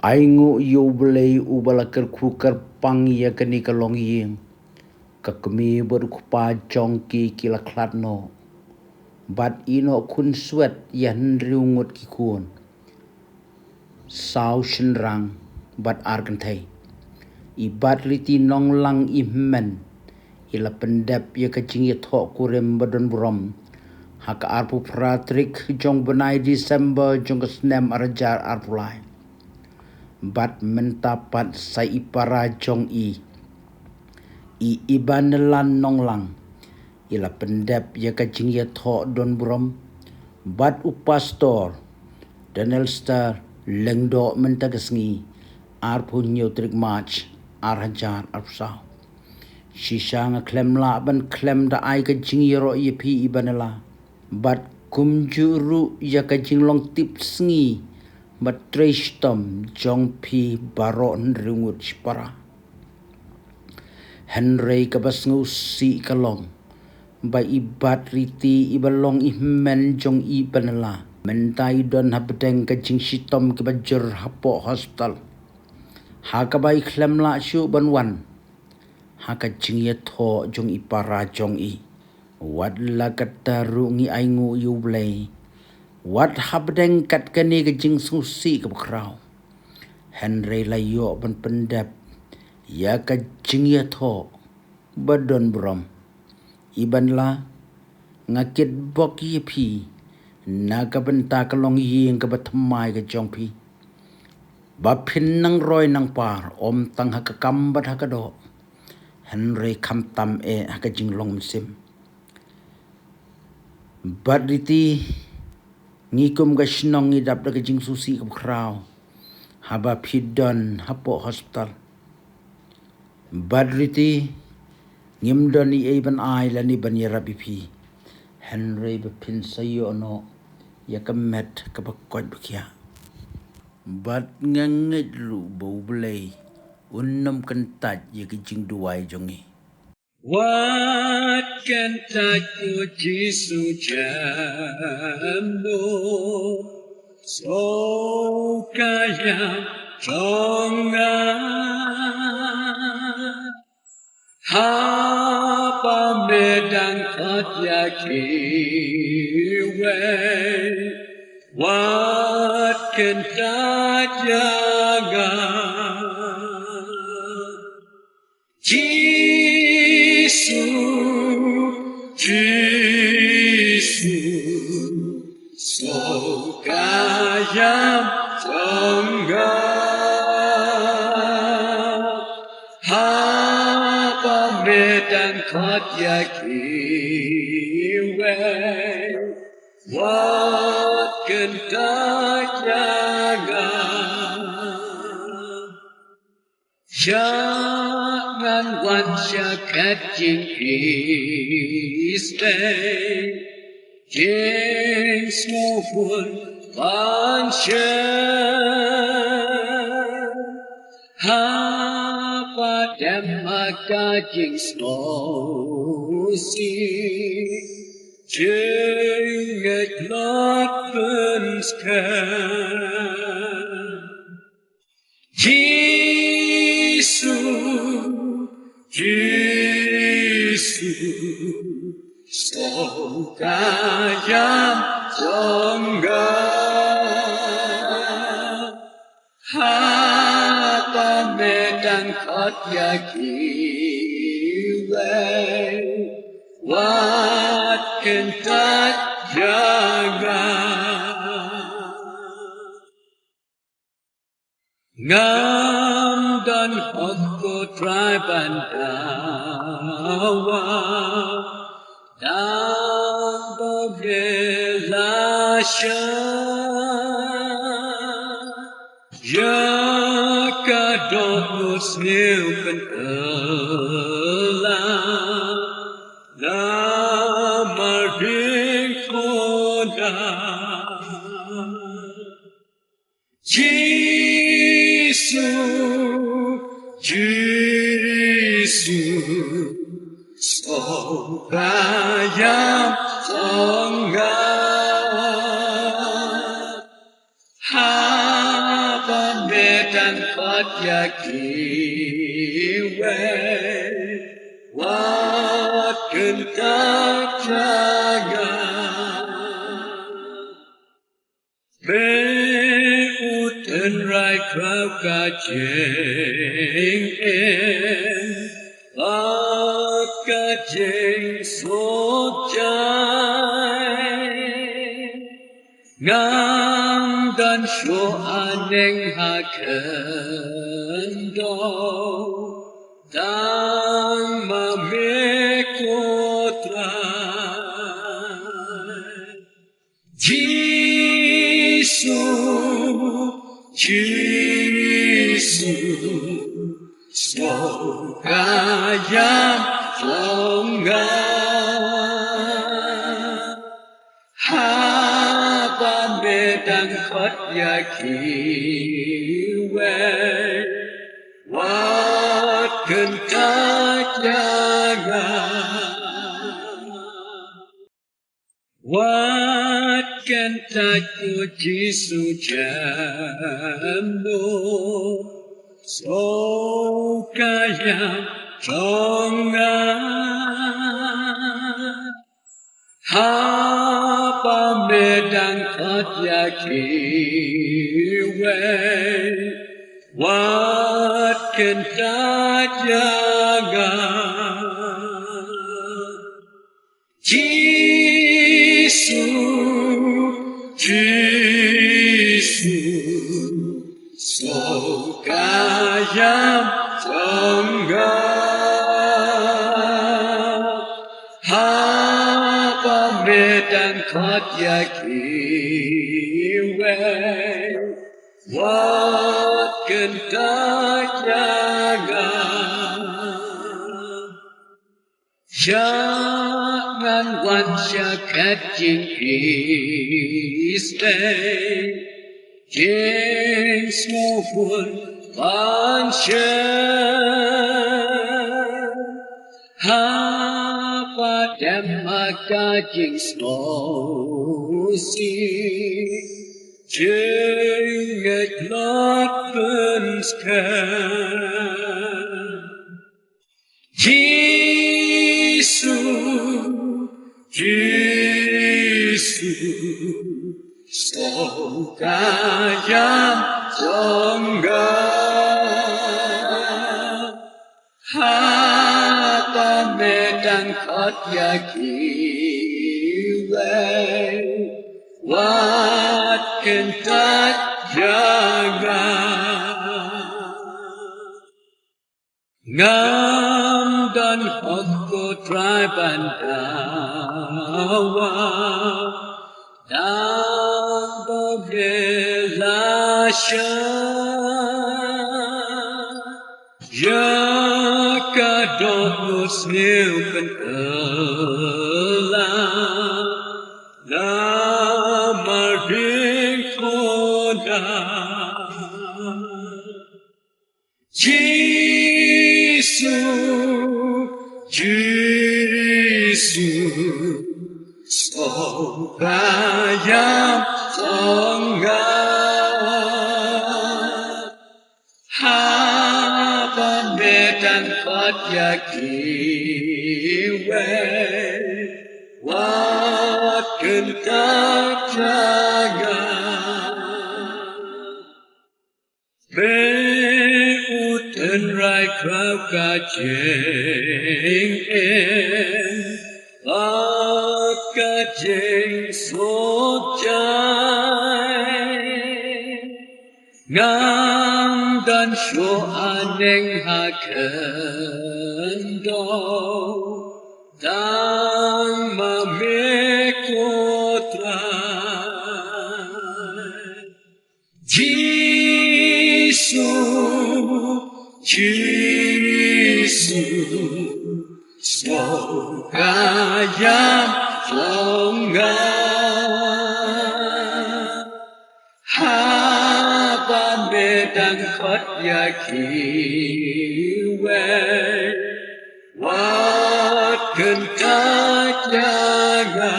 Aingu yublei ubalakar kukar pang ya kani kalong ying. Kakmi berkupa jongki kila kladno. Bat ino kun suet yan riungut kikun. Sao shenrang bat argantai. Ibat riti nong lang ihmen. Ila pendap ya kacing ya thok kurem badon burom. Haka arpu pratrik jong benai Desember jong kesnem arajar arpulai. Bat mentapat sa ipara jong i ibanelan nonglang ila pendap ya kacing ya thok don burom bat upastor dan elster lengdo mentagasngi arpu nyotrik march arhajar arpsau shisha nga klem la ban klem da ai kacing ya ro ya pi ibanela bat kumjuru ya kacing long tip sngi Matreshtom jong pi baron ringut spara. Henry kabasngu si kalong. Ba ibat riti ibalong ihmen jong ibanela. Mentai don habdeng kajing sitom kebajur hapo hospital. Hakabai klem la syu banwan. Hakajing ya tho jong ipara jong i. Wadla kataru ngi aingu yublei. Wat habdeng kat kani kejing susi ke bekrau. Henry layo ban pendap. Ya kejing ya tho. Badon brom. Iban la. Ngakit bok ye pi. Naga benta kalong ying ke batamai ke jong pi. Bapin nang roy nang par. Om tang haka kambat haka do. Henry kam tam haka jing long sim. Badriti. Ngikum ga shnong idap da kajing susi ke krau. Haba pidon hapo hospital. Badriti ngimdon i even ai lani ban yarabi pi. Henry bepin sayo no ya kemet ke bakot bekia. Bad ngangit lu bau belai. Unam kentat ya kajing duai jongi. What can touch you, Jesus, jambo? So kaya chonga, hapa medang katya kiwe. What can touch yaga? Jesus, so kaya tangga, hapa medan katya kiwe, wat kentak jaga. Jangan wansya kajing istay, jeng smupun wansya, hapa dema kajing snosi, jeng eklot penskan. Jesus, so kaya tangga, hapa medan katya kiwe, wat kentat jaga. Ngam dan aku try bandawa dan bebelasya ya kadok musnil pentela lamar dikoda Jesus, so kaya tangga, haba mê đăng phát ya kỳ quê Wat cần ta cha ga Bê u thân rai khao ca chênh em Át ca chênh sốt cháy Ngam dan sho aneng ha khen đau Tang ma me ko trai Jesus so ca yam phong nga ha ba me đang khat ya ki we Wat cần ta cha ga Wat cần ta của Giêsu chạm đô so ca yam trong nga ha ba me đang khat ya ki we Wat cần ta cha ga Jesus so ca yam trong ga ha ba me đang khat ya ki we Wat cần ta cha ga Jangan wancakat Israel Jeng maupun bangsa Hapa dan maka jeng snosi Jeng eklak penskan Jesus so ca yam trong ga ha ba me đang khat ya ki we Wat cần ta cha ga Ngam dan hokko trai bandawa Dan bela sha Ya kadot musnil kan ela La maring koda Jesus so ca yam trong ga ha ba me đang khat ya ki we Wat cần ta cha ga thân rai khao ca chênh em Át ca chênh sốt cháy Ngam dan sho aneng ha khen đau Tang ma me ko trai Jesus so ca yam trong nga ha ba me đang khat ya ki we Wat cần ta cha ga